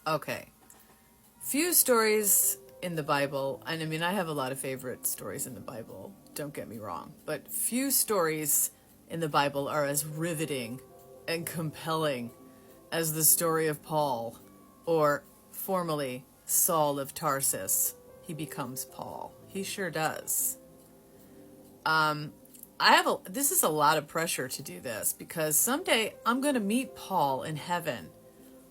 Okay. Few stories in the Bible, and I mean, I have a lot of favorite stories in the Bible, don't get me wrong, but few stories in the Bible are as riveting and compelling as the story of Paul, or formerly Saul of Tarsus. He becomes Paul. He sure does. This is a lot of pressure to do this because someday I'm going to meet Paul in heaven.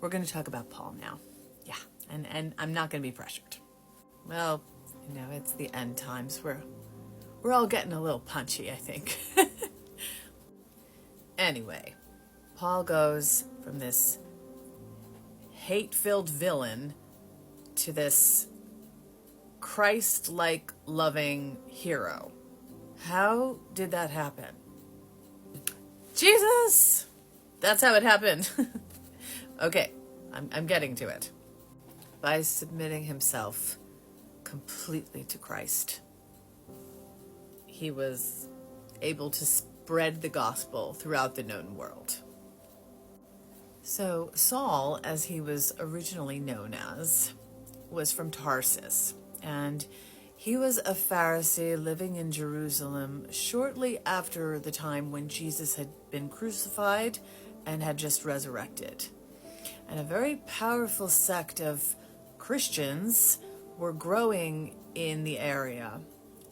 We're going to talk about Paul now. Yeah, and I'm not going to be pressured. Well, it's the end times. We're all getting a little punchy, I think. Anyway, Paul goes from this hate-filled villain to this Christ-like loving hero. How did that happen? Jesus! That's how it happened. Okay, I'm getting to it. By submitting himself completely to Christ, he was able to spread the gospel throughout the known world. So Saul, as he was originally known as, was from Tarsus, and he was a Pharisee living in Jerusalem shortly after the time when Jesus had been crucified and had just resurrected. And a very powerful sect of Christians were growing in the area,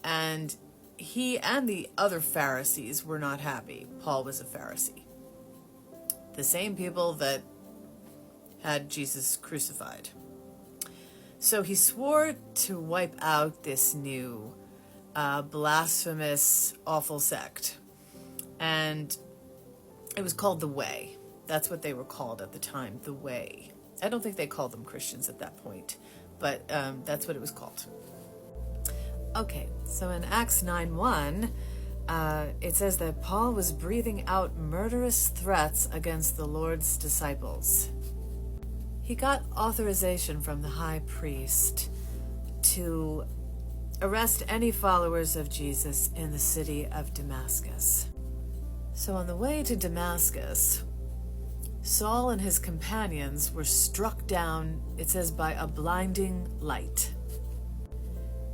and he and the other Pharisees were not happy. Paul was a Pharisee. The same people that had Jesus crucified. So he swore to wipe out this new blasphemous, awful sect. And it was called the Way. That's what they were called at the time, the Way. I don't think they called them Christians at that point, but that's what it was called. Okay, so in Acts 9:1, it says that Paul was breathing out murderous threats against the Lord's disciples. He got authorization from the high priest to arrest any followers of Jesus in the city of Damascus. So on the way to Damascus, Saul and his companions were struck down, it says, by a blinding light.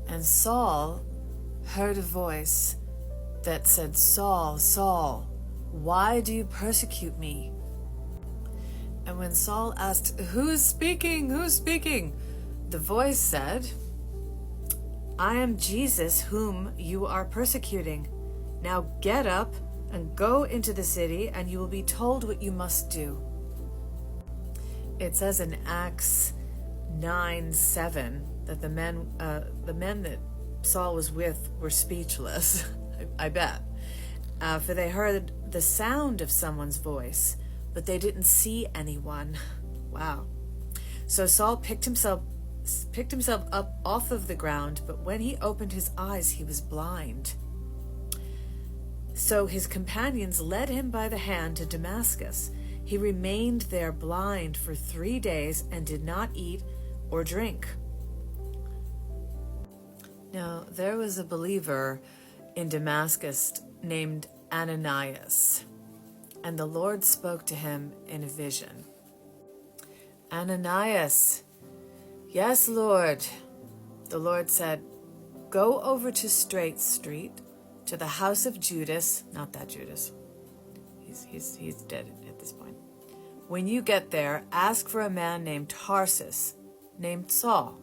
And Saul heard a voice that said, "Saul, Saul, why do you persecute me?" And when Saul asked, "Who's speaking? Who's speaking?" the voice said, "I am Jesus whom you are persecuting. Now get up and go into the city, and you will be told what you must do." It says in Acts 9:7 that the men that Saul was with were speechless. I bet. For they heard the sound of someone's voice, but they didn't see anyone. Wow. So Saul picked himself up off of the ground, but when he opened his eyes, he was blind. So his companions led him by the hand to Damascus. He remained there blind for 3 days and did not eat or drink. Now, there was a believer in Damascus named Ananias, and the Lord spoke to him in a vision. "Ananias." "Yes, Lord." The Lord said, "Go over to Straight Street, to the house of Judas," not that Judas. He's dead at this point. "When you get there, ask for a man named Tarsus, named Saul.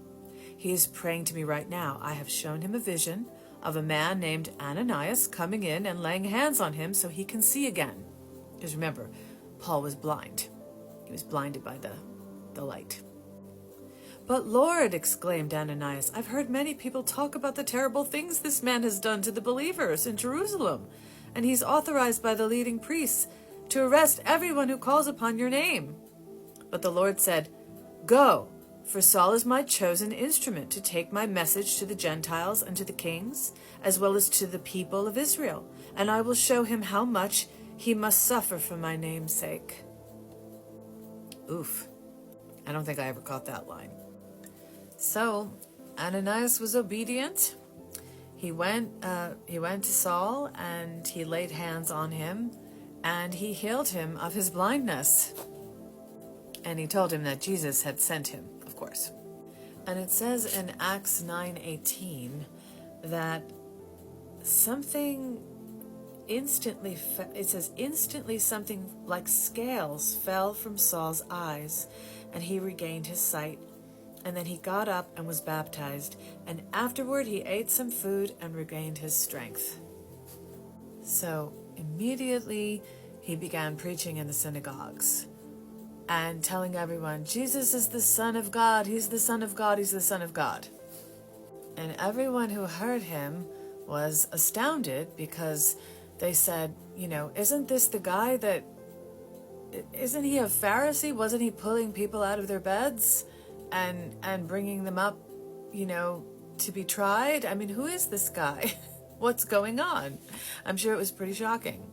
He is praying to me right now. I have shown him a vision of a man named Ananias coming in and laying hands on him so he can see again." Because remember, Paul was blind. He was blinded by the light. "But Lord," exclaimed Ananias, "I've heard many people talk about the terrible things this man has done to the believers in Jerusalem, and he's authorized by the leading priests to arrest everyone who calls upon your name." But the Lord said, "Go, for Saul is my chosen instrument to take my message to the Gentiles and to the kings, as well as to the people of Israel, and I will show him how much he must suffer for my name's sake." Oof. I don't think I ever caught that line. So Ananias was obedient. He went to Saul and he laid hands on him and he healed him of his blindness. And he told him that Jesus had sent him, of course. And it says in Acts 9:18 that something instantly, it says, instantly something like scales fell from Saul's eyes, and he regained his sight. And then he got up and was baptized, and afterward he ate some food and regained his strength. So immediately he began preaching in the synagogues and telling everyone, Jesus is the Son of God, he's the Son of God, he's the Son of God. And everyone who heard him was astounded because they said, isn't this the guy isn't he a Pharisee? Wasn't he pulling people out of their beds and bringing them up, to be tried? I mean, who is this guy? What's going on? I'm sure it was pretty shocking.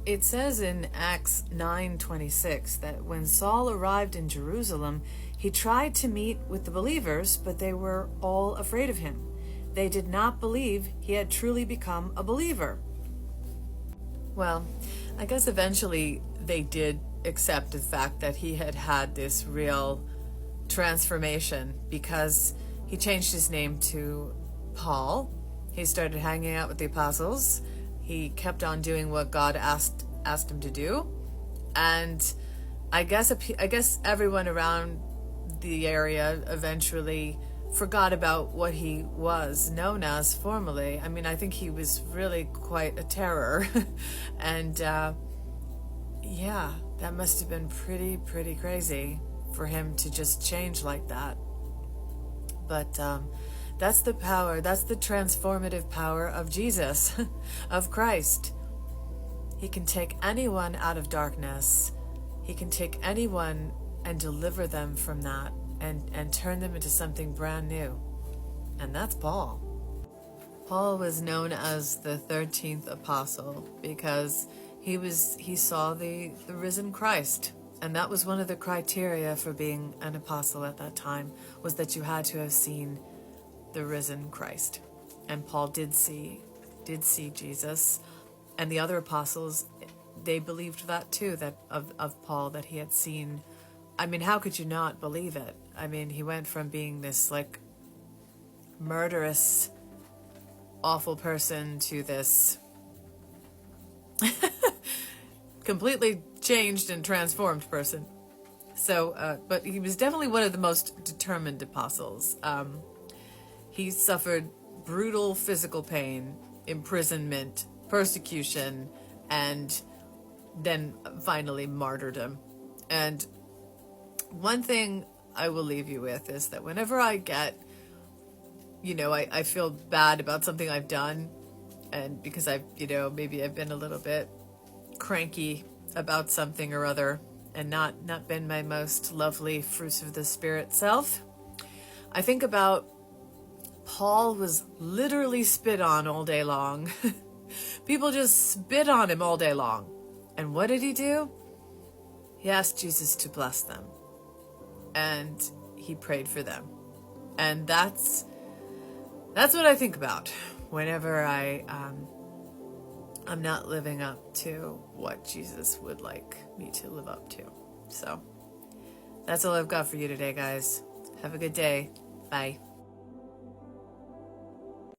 It says in Acts 9:26 that when Saul arrived in Jerusalem, he tried to meet with the believers, but they were all afraid of him. They did not believe he had truly become a believer. Well, I guess eventually they did accept the fact that he had had this real transformation, because he changed his name to Paul. He started hanging out with the apostles. He kept on doing what God asked him to do, and I guess everyone around the area eventually forgot about what he was known as formerly. I mean, I think he was really quite a terror, and that must have been pretty crazy for him to just change like that. But that's the power, that's the transformative power of Jesus, of Christ. He can take anyone out of darkness. He can take anyone and deliver them from that and turn them into something brand new. And that's Paul. Paul was known as the 13th apostle because he saw the risen Christ. And that was one of the criteria for being an apostle at that time, was that you had to have seen the risen Christ. And Paul did see Jesus. And the other apostles, they believed that too, that of Paul, that he had seen. I mean, how could you not believe it? I mean, he went from being this like murderous, awful person to this completely changed and transformed person. So, but he was definitely one of the most determined apostles. He suffered brutal physical pain, imprisonment, persecution, and then finally martyrdom. And one thing I will leave you with is that whenever I get, I feel bad about something I've done, and because maybe I've been a little bit cranky about something or other and not been my most lovely fruits of the Spirit self, I think about Paul was literally spit on all day long. People just spit on him all day long. And what did he do? He asked Jesus to bless them. And he prayed for them. And that's what I think about whenever I'm not living up to what Jesus would like me to live up to. So that's all I've got for you today, guys. Have a good day. Bye.